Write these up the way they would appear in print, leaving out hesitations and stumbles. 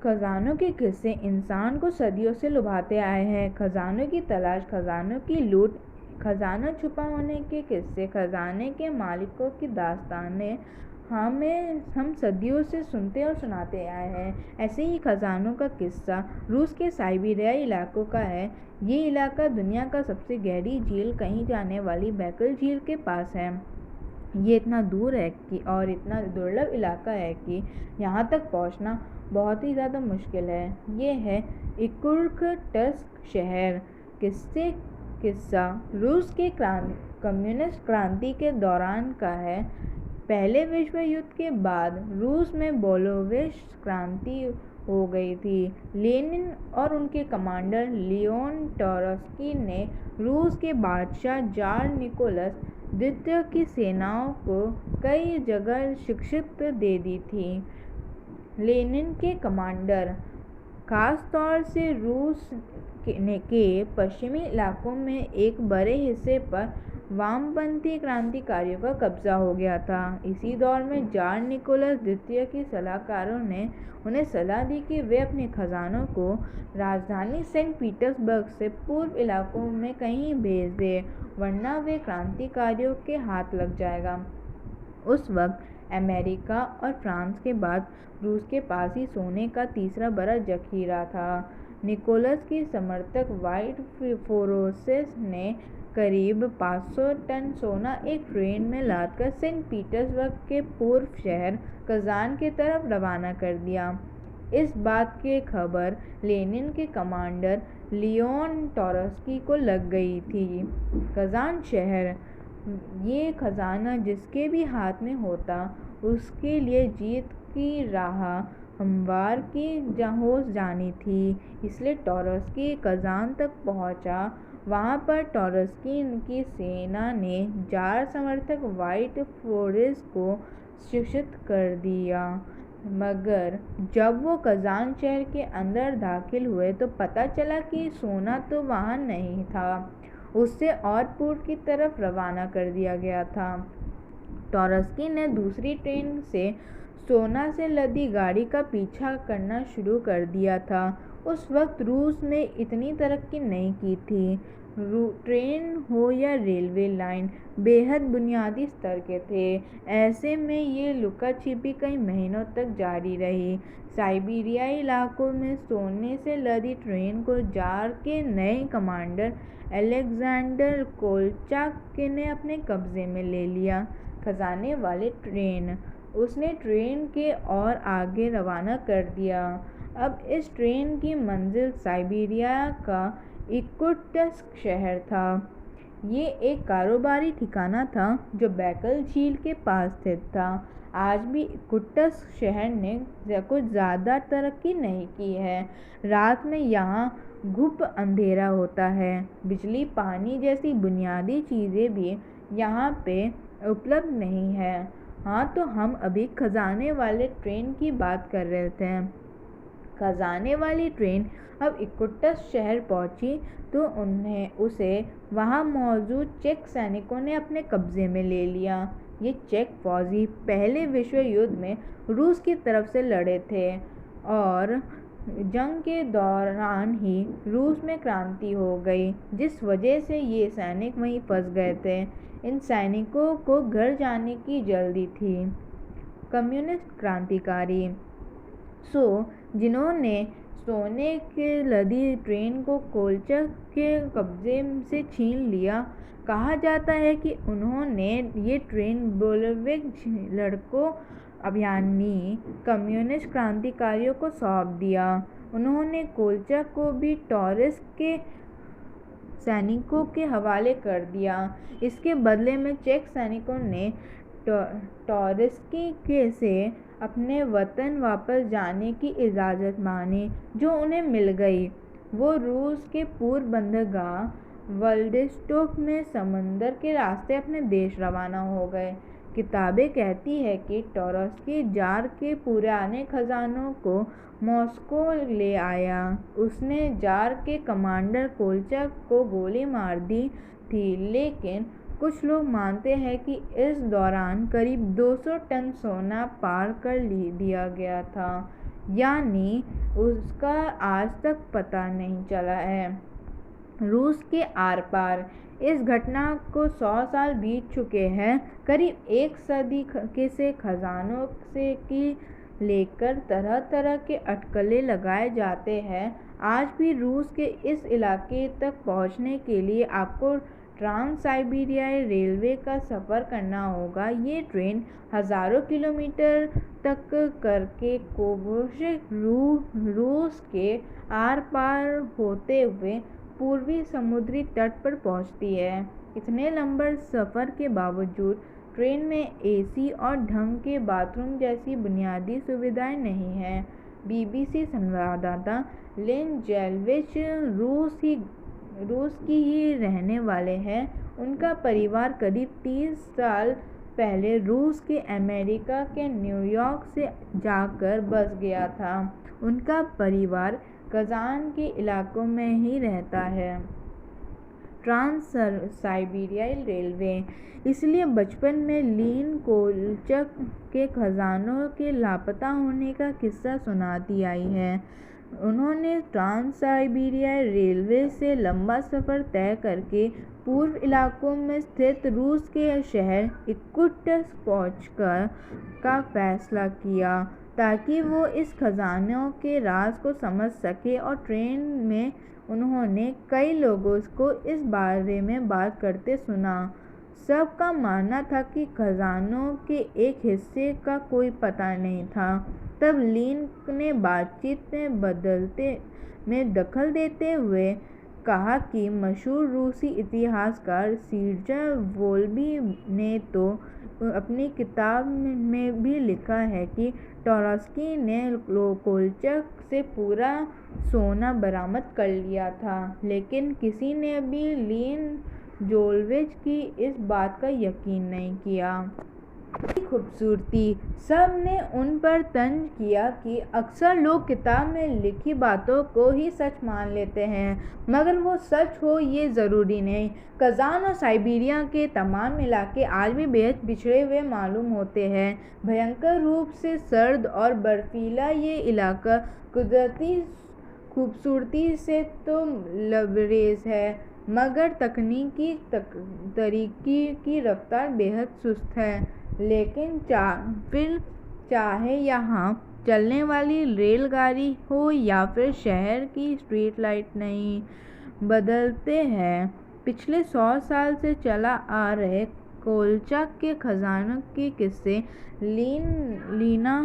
खजानों के किस्से इंसान को सदियों से लुभाते आए हैं। खजानों की तलाश, खजानों की लूट, खजाना छुपा होने के किस्से, खजाने के मालिकों की दास्तानें हम सदियों से सुनते और सुनाते आए हैं। ऐसे ही खजानों का किस्सा रूस के साइबेरिया इलाकों का है। ये इलाका दुनिया का सबसे गहरी झील कही जाने वाली बैकल झील के पास है। ये इतना दूर है कि और इतना दुर्लभ इलाका है कि यहाँ तक पहुँचना बहुत ही ज़्यादा मुश्किल है। ये है इर्कुत्स्क शहर। किस्सा रूस के कम्युनिस्ट क्रांति के दौरान का है। पहले विश्व युद्ध के बाद रूस में बोल्शेविक क्रांति हो गई थी। लेनिन और उनके कमांडर लियोन ट्रोत्स्की ने रूस के बादशाह जार निकोलस द्वितीय की सेनाओं को कई जगह शिक्षित दे दी थी। लेनिन के कमांडर खास तौर से रूस के पश्चिमी इलाकों में एक बड़े हिस्से पर वामपंथी क्रांतिकारियों का कब्जा हो गया था। इसी दौर में जार निकोलस द्वितीय के सलाहकारों ने उन्हें सलाह दी कि वे अपने खजानों को राजधानी सेंट पीटर्सबर्ग से पूर्व इलाकों में कहीं भेज दें, वरना वे क्रांतिकारियों के हाथ लग जाएगा। उस वक्त अमेरिका और फ्रांस के बाद रूस के पास ही सोने का तीसरा बड़ा जखीरा था। निकोलस की समर्थक व्हाइट फोर्सेस ने करीब 500 टन सोना एक ट्रेन में लादकर सेंट पीटर्सबर्ग के पूर्व शहर कजान की तरफ रवाना कर दिया। इस बात की खबर लेनिन के कमांडर लियोन ट्रोत्स्की को लग गई थी। कजान शहर, ये खजाना जिसके भी हाथ में होता उसके लिए जीत की राह हमवार की हो जानी थी। इसलिए ट्रोत्स्की कजान तक पहुंचा। वहां पर ट्रोत्स्की की सेना ने जार समर्थक व्हाइट फोर्सेस को शिक्षित कर दिया। मगर जब वो कजान शहर के अंदर दाखिल हुए तो पता चला कि सोना तो वहां नहीं था, उसे और पूर्व की तरफ रवाना कर दिया गया था। ट्रोत्स्की ने दूसरी ट्रेन से सोना से लदी गाड़ी का पीछा करना शुरू कर दिया था। उस वक्त रूस में इतनी तरक्की नहीं की थी। ट्रेन हो या रेलवे लाइन बेहद बुनियादी स्तर के थे। ऐसे में ये लुका छिपी कई महीनों तक जारी रही। साइबेरियाई इलाकों में सोने से लदी ट्रेन को जार के नए कमांडर अलेक्जेंडर कोलचाक ने अपने कब्जे में ले लिया। खजाने वाले ट्रेन, उसने ट्रेन के और आगे रवाना कर दिया। अब इस ट्रेन की मंजिल साइबेरिया का इर्कुत्स्क शहर था। ये एक कारोबारी ठिकाना था जो बैकल झील के पास स्थित था। आज भी इर्कुत्स्क शहर ने कुछ ज़्यादा तरक्की नहीं की है। रात में यहाँ घुप अंधेरा होता है। बिजली, पानी जैसी बुनियादी चीज़ें भी यहाँ पे उपलब्ध नहीं है। हाँ, तो हम अभी खजाने वाले ट्रेन की बात कर रहे थे। खजाने वाली ट्रेन अब इर्कुत्स्क शहर पहुंची तो उसे वहां मौजूद चेक सैनिकों ने अपने कब्जे में ले लिया। ये चेक फौजी पहले विश्व युद्ध में रूस की तरफ से लड़े थे और जंग के दौरान ही रूस में क्रांति हो गई, जिस वजह से ये सैनिक वहीं फंस गए थे। इन सैनिकों को घर जाने की जल्दी थी। कम्युनिस्ट क्रांतिकारी जिन्होंने सोने के लदी ट्रेन को कोलचाक के कब्जे से छीन लिया। कहा जाता है कि उन्होंने ये ट्रेन बोल्शेविक लड़कों अभियानी कम्युनिस्ट क्रांतिकारियों को सौंप दिया। उन्होंने कोलचाक को भी ट्रोत्स्की के सैनिकों के हवाले कर दिया। इसके बदले में चेक सैनिकों ने ट्रोत्स्की से अपने वतन वापस जाने की इजाज़त मांगी, जो उन्हें मिल गई। वो रूस के पूर्व बंदरगाह व्लादिवोस्तोक में समंदर के रास्ते अपने देश रवाना हो गए। किताबें कहती हैं कि ट्रोत्स्की जार के पुराने खजानों को मॉस्को ले आया। उसने जार के कमांडर कोलचाक को गोली मार दी थी, लेकिन कुछ लोग मानते हैं कि इस दौरान करीब 200 टन सोना पार कर दिया गया था। यानी उसका आज तक पता नहीं चला है। रूस के आर पार इस घटना को 100 साल बीत चुके हैं। करीब एक सदी से खजानों से की लेकर तरह तरह के अटकलें लगाए जाते हैं। आज भी रूस के इस इलाके तक पहुंचने के लिए आपको ट्रांस साइबेरियाई रेलवे का सफ़र करना होगा। ये ट्रेन हज़ारों किलोमीटर तक करके रूस के आर पार होते हुए पूर्वी समुद्री तट पर पहुंचती है। इतने लंबे सफ़र के बावजूद ट्रेन में एसी और ढंग के बाथरूम जैसी बुनियादी सुविधाएं नहीं हैं। बीबीसी संवाददाता लेन जेलविच रूस की ही रहने वाले हैं। उनका परिवार करीब 30 साल पहले रूस के अमेरिका के न्यूयॉर्क से जाकर बस गया था। उनका परिवार कजान के इलाकों में ही रहता है। ट्रांस साइबेरियाई रेलवे इसलिए बचपन में लीन कोलचक के खजानों के लापता होने का किस्सा सुनाती आई है। उन्होंने ट्रांस साइबेरियाई रेलवे से लंबा सफ़र तय करके पूर्व इलाकों में स्थित रूस के शहर इर्कुत्स्क पहुंचकर का फैसला किया ताकि वो इस खजानों के राज को समझ सके। और ट्रेन में उन्होंने कई लोगों को इस बारे में बात करते सुना। सबका मानना था कि खजानों के एक हिस्से का कोई पता नहीं था। तब लीन ने बातचीत में दखल देते हुए कहा कि मशहूर रूसी इतिहासकार सीर्जा वोल्बी ने तो अपनी किताब में भी लिखा है कि टॉरस्की ने कोलचक से पूरा सोना बरामद कर लिया था, लेकिन किसी ने भी लीन जोल्विच की इस बात का यकीन नहीं किया। खूबसूरती सब ने उन पर तंज किया कि अक्सर लोग किताब में लिखी बातों को ही सच मान लेते हैं, मगर वो सच हो ये ज़रूरी नहीं। कजान और साइबेरिया के तमाम इलाके आज भी बेहद पिछड़े हुए मालूम होते हैं। भयंकर रूप से सर्द और बर्फीला ये इलाका कुदरती खूबसूरती से तो लबरेज है, मगर तकनीकी तरक्की की रफ्तार बेहद सुस्त है। लेकिन फिर चाहे यहाँ चलने वाली रेलगाड़ी हो या फिर शहर की स्ट्रीट लाइट नहीं बदलते हैं। पिछले 100 साल से चला आ रहे कोलचक के खजानों के किस्से लीना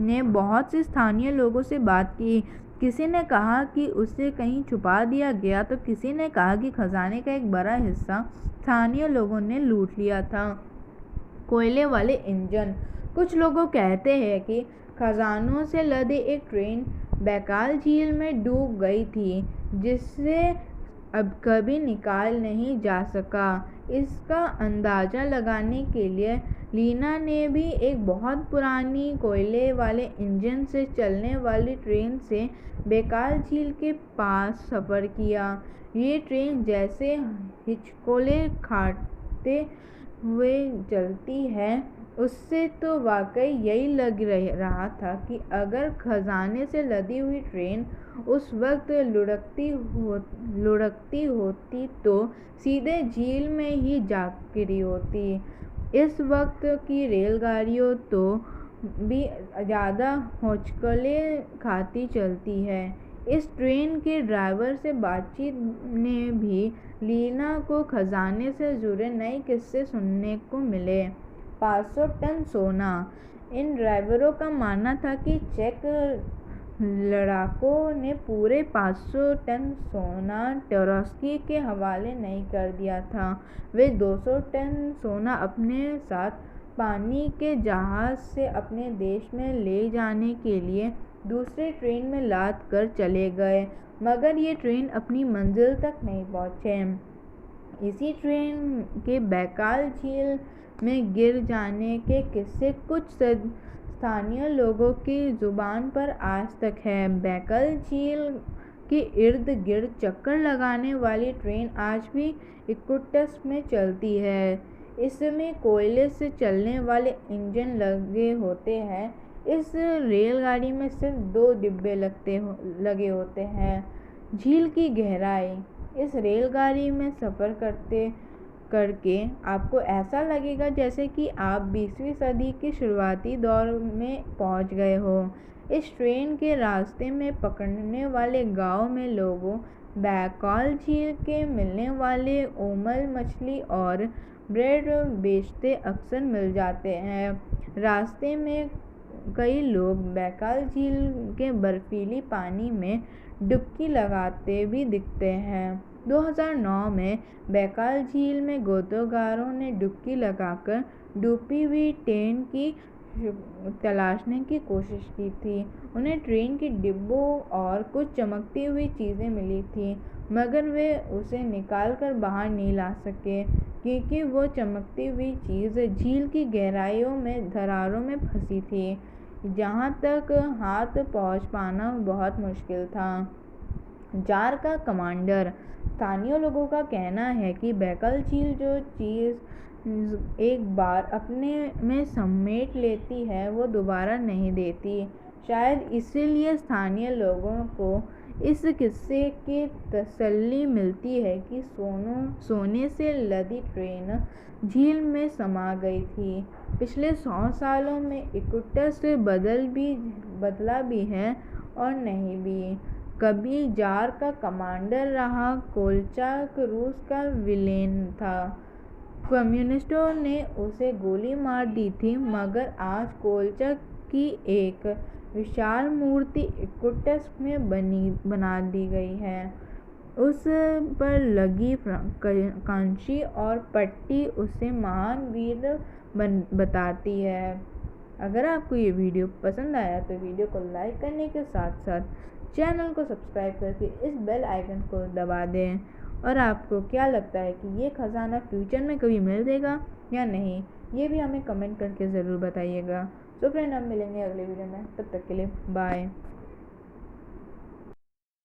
ने बहुत से स्थानीय लोगों से बात की। किसी ने कहा कि उसे कहीं छुपा दिया गया तो किसी ने कहा कि खजाने का एक बड़ा हिस्सा स्थानीय लोगों ने लूट लिया था। कोयले वाले इंजन। कुछ लोग कहते हैं कि खजानों से लदे एक ट्रेन बैकाल झील में डूब गई थी, जिससे अब कभी निकाल नहीं जा सका। इसका अंदाज़ा लगाने के लिए लीना ने भी एक बहुत पुरानी कोयले वाले इंजन से चलने वाली ट्रेन से बैकाल झील के पास सफ़र किया। ये ट्रेन जैसे हिचकोले खाते हुए चलती है, उससे तो वाकई यही लग रहा था कि अगर खजाने से लदी हुई ट्रेन उस वक्त लुढ़कती होती तो सीधे झील में ही जा गिरी होती। इस वक्त की रेलगाड़ियों तो भी ज़्यादा होचकलें खाती चलती है। इस ट्रेन के ड्राइवर से बातचीत ने भी लीना को खजाने से जुड़े नए किस्से सुनने को मिले। 500 टन सोना। इन ड्राइवरों का मानना था कि चेक लड़ाकों ने पूरे 500 टन सोना टॉरस्की के हवाले नहीं कर दिया था। वे 200 टन सोना अपने साथ पानी के जहाज़ से अपने देश में ले जाने के लिए दूसरे ट्रेन में लाद कर चले गए, मगर ये ट्रेन अपनी मंजिल तक नहीं पहुँचे। इसी ट्रेन के बैकाल झील में गिर जाने के किस्से कुछ स्थानीय लोगों की ज़ुबान पर आज तक है। बैकाल झील के इर्द गिर्द चक्कर लगाने वाली ट्रेन आज भी इर्कुत्स्क में चलती है। इसमें कोयले से चलने वाले इंजन लगे होते हैं। इस रेलगाड़ी में सिर्फ 2 डिब्बे लगे होते हैं। झील की गहराई। इस रेलगाड़ी में सफ़र करके आपको ऐसा लगेगा जैसे कि आप 20वीं सदी के शुरुआती दौर में पहुंच गए हो। इस ट्रेन के रास्ते में पकड़ने वाले गांव में लोगों बैकाल झील के मिलने वाले ओमल मछली और ब्रेड बेचते अक्सर मिल जाते हैं। रास्ते में कई लोग बैकाल झील के बर्फीली पानी में डुबकी लगाते भी दिखते हैं। 2009 में बैकाल झील में गोताखोरों ने डुबकी लगाकर डूबी हुई ट्रेन की तलाशने की कोशिश की थी। उन्हें ट्रेन के डिब्बों और कुछ चमकती हुई चीज़ें मिली थी, मगर वे उसे निकाल कर बाहर नहीं ला सके क्योंकि वो चमकती हुई चीज़ झील की गहराइयों में दरारों में फंसी थी, जहाँ तक हाथ पहुँच पाना बहुत मुश्किल था। जार का कमांडर। स्थानीय लोगों का कहना है कि बैकाल झील जो चीज़ एक बार अपने में समेट लेती है वो दोबारा नहीं देती। शायद इसीलिए स्थानीय लोगों को इस किस्से की तसल्ली मिलती है कि सोने से लदी ट्रेन झील में समा गई थी। पिछले 100 सालों में इकुटस बदला भी है और नहीं भी। कभी जार का कमांडर रहा। कोलचाक रूस का विलेन था। कम्युनिस्टों ने उसे गोली मार दी थी, मगर आज कोलचाक की एक विशाल मूर्ति इकुटस में बना दी गई है। उस पर लगी कांची और पट्टी उसे महान वीर बताती है। अगर आपको ये वीडियो पसंद आया तो वीडियो को लाइक करने के साथ साथ चैनल को सब्सक्राइब करके इस बेल आइकन को दबा दें। और आपको क्या लगता है कि ये खजाना फ्यूचर में कभी मिलेगा या नहीं, ये भी हमें कमेंट करके ज़रूर बताइएगा। तो फ्रेंड, हम मिलेंगे अगले वीडियो में, तब तक के लिए बाय।